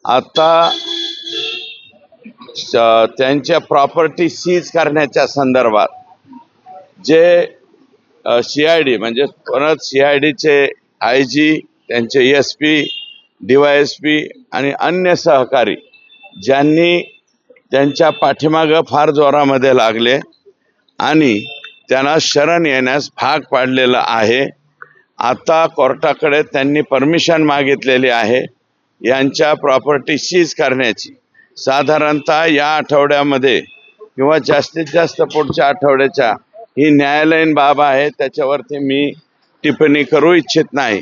आता त्यांच्या property seize करण्याच्या संदर्भात जे CID म्हणजे परत CIDचे IG, त्यांचे SP, DYSP आणि अन्य सहकारी ज्यांनी त्यांच्या पाठीमागं फार जोरामध्ये लागले आणि त्यांना शरण येण्यास भाग पाडलेलं आहे। आता कोर्टाकडे त्यांनी परमिशन मागितलेली आहे यांच्या प्रॉपर्टी सीज करण्याची। साधारणतः या आठवड्यामध्ये किंवा जास्तीत जास्त पुढच्या आठवड्याच्या ही न्यायालयीन बाब आहे, त्याच्यावरती मी टिप्पणी करू इच्छित नाही,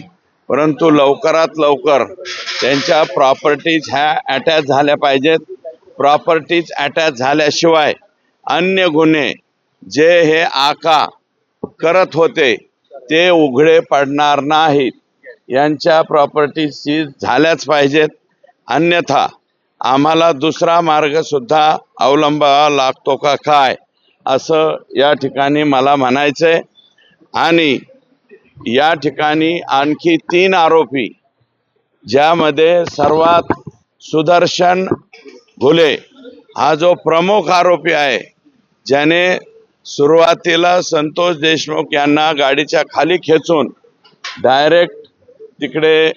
परंतु लवकरात लवकर त्यांच्या प्रॉपर्टीज ह्या अटॅच झाल्या पाहिजेत। प्रॉपर्टीज अटॅच झाल्याशिवाय अन्य गुन्हे जे हे आका करत होते ते उघडे पडणार नाहीत। यांच्या प्रॉपर्टी सीज झाल्याच पाहिजेत, अन्यथा आम्हाला दुसरा मार्ग सुद्धा अवलंबावा लागतो का काय असं या ठिकाणी मला म्हणायचंय। आणि या ठिकाणी आणखी 3 आरोपी ज्यामध्ये सर्वात सुदर्शन घुले हा जो प्रमुख आरोपी आहे, ज्याने सुरुवातीला संतोष देशमुख यांना गाडीच्या खाली खेचून डायरेक्ट तिकडे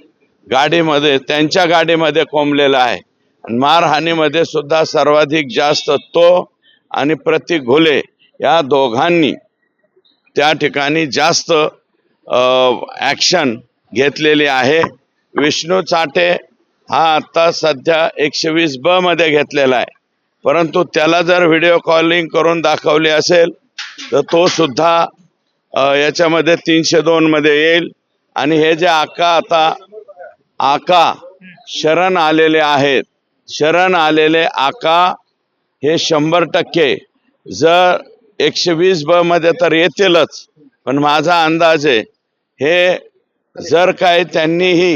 गाडीमध्ये त्यांच्या गाडीमध्ये कोंबलेला आहे। मारहाणीमध्ये सुद्धा सर्वाधिक जास्त तो आणि प्रतीक घुले या दोघांनी त्या ठिकाणी जास्त ॲक्शन घेतलेली आहे। विष्णू चाटे हा आता सध्या 120B मध्ये घेतलेला आहे, परंतु त्याला जर व्हिडिओ कॉलिंग करून दाखवली असेल तर तो सुद्धा याच्यामध्ये 302 मध्ये येईल। आणि हे जे आका शरण आलेले आहेत, शरण आलेले आका हे 100% जर 120B मध्ये तर येतीलच, पण माझा अंदाज आहे हे जर काही त्यांनीही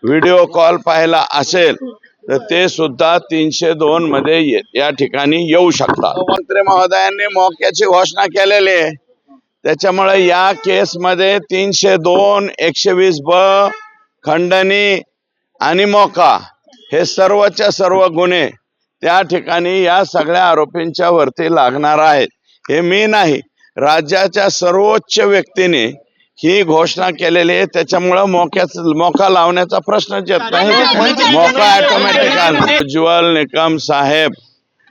व्हिडिओ कॉल पाहिला असेल तर ते सुद्धा 302 मध्ये या ठिकाणी येऊ शकतात। मंत्री महोदयांनी मोक्याची घोषणा केलेली आहे, त्याच्यामुळे या केसमध्ये 302, 120B, खंडणी आणि मोका हे सर्वच्या सर्व गुन्हे त्या ठिकाणी या सगळ्या आरोपींच्या वरती लागणार आहेत। हे मी नाही, राज्याच्या सर्वोच्च व्यक्तीने ही घोषणा केलेली आहे, त्याच्यामुळे मोका लावण्याचा प्रश्नच येत नाही। मोका ऑटोमॅटिक आला। उज्ज्वल निकम साहेब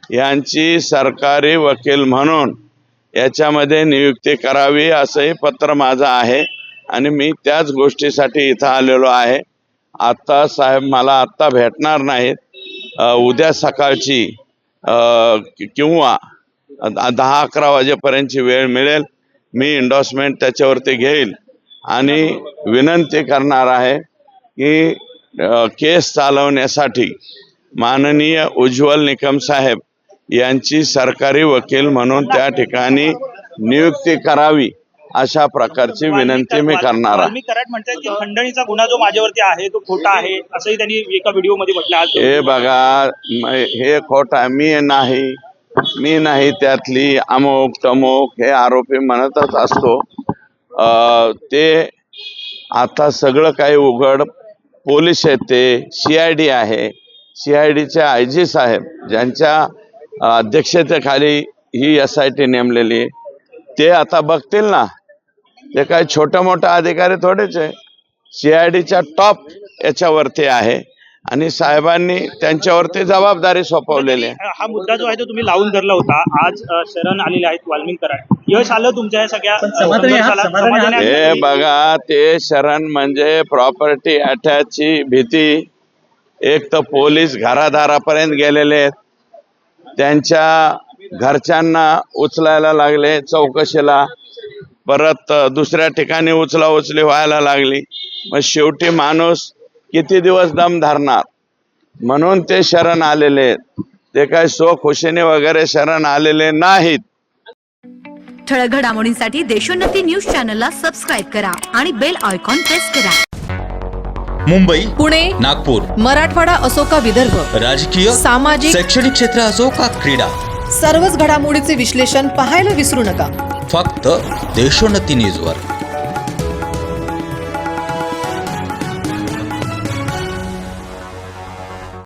यांची सरकारी वकील म्हणून याच्यामध्ये नियुक्ती करावी असंही पत्र माझं आहे आणि मी त्याच गोष्टीसाठी इथं आलेलो आहे। आता साहेब मला आत्ता भेटणार नाहीत, उद्या सकाळची किंवा 10-11 वाजेपर्यंतची वेळ मिळेल, मी एंडोर्समेंट त्याच्यावरती घेईल आणि विनंती करणार आहे की केस चालवण्यासाठी माननीय उज्ज्वल निकम साहेब यांची सरकारी वकील म्हणून त्या ठिकाणी नियुक्ती करावी अशा प्रकारची विनंती मी करणार आहे। कराड म्हणतात की खंडणीचा गुन्हा जो माझ्यावरती आहे तो खोटा आहे असंही त्यांनी एका व्हिडिओ मध्ये म्हटलं। हे बघा, हे खोटा मी नाही त्यातली अमुक तमुक हे आरोपी म्हणतच असतो। ते आता सगळं काही उघड, पोलीस आहेत, ते CID आहे, CIDचे IG साहेब ज्यांच्या अध्यक्षतेखाली ही SIT नेमलेली, ते आता बघतील ना। ते काही छोटा मोठा अधिकारी थोडेच आहे, CIDच्या टॉप याच्यावरती आहे आणि साहेबांनी त्यांच्यावरती जबाबदारी सोपवलेली आहे। हा मुद्दा जो आहे तो तुम्ही लावून धरला होता, आज शरण आलेले आहेत वाल्मिक कराड, यश आलं तुमच्या या सगळ्या? हे बघा, ते शरण म्हणजे प्रॉपर्टी अटॅचची भीती। एक तर पोलीस घरादारापर्यंत गेलेले आहेत, त्यांच्या घरच्यांना उचलायला लागले चौकशीला, परत दुसऱ्या ठिकाणी उचलाउचली व्हायला लागली, मग शेवटी माणूस किती दिवस दम धरणार, म्हणून ते शरण आलेले आहेत। ते काय स्वखुशीने वगैरे शरण आलेले नाहीत। ठळक घडामोडींसाठी देशोन्नती न्यूज चॅनलला सबस्क्राईब करा आणि बेल आयकॉन प्रेस करा। मुंबई, पुणे, नागपूर, मराठवाडा असो का विदर्भ, राजकीय, सामाजिक, शैक्षणिक क्षेत्र असो का क्रीडा, सर्वच घडामोडीचे विश्लेषण पाहायला विसरू नका। फक्त देशोन्नती न्यूजवर।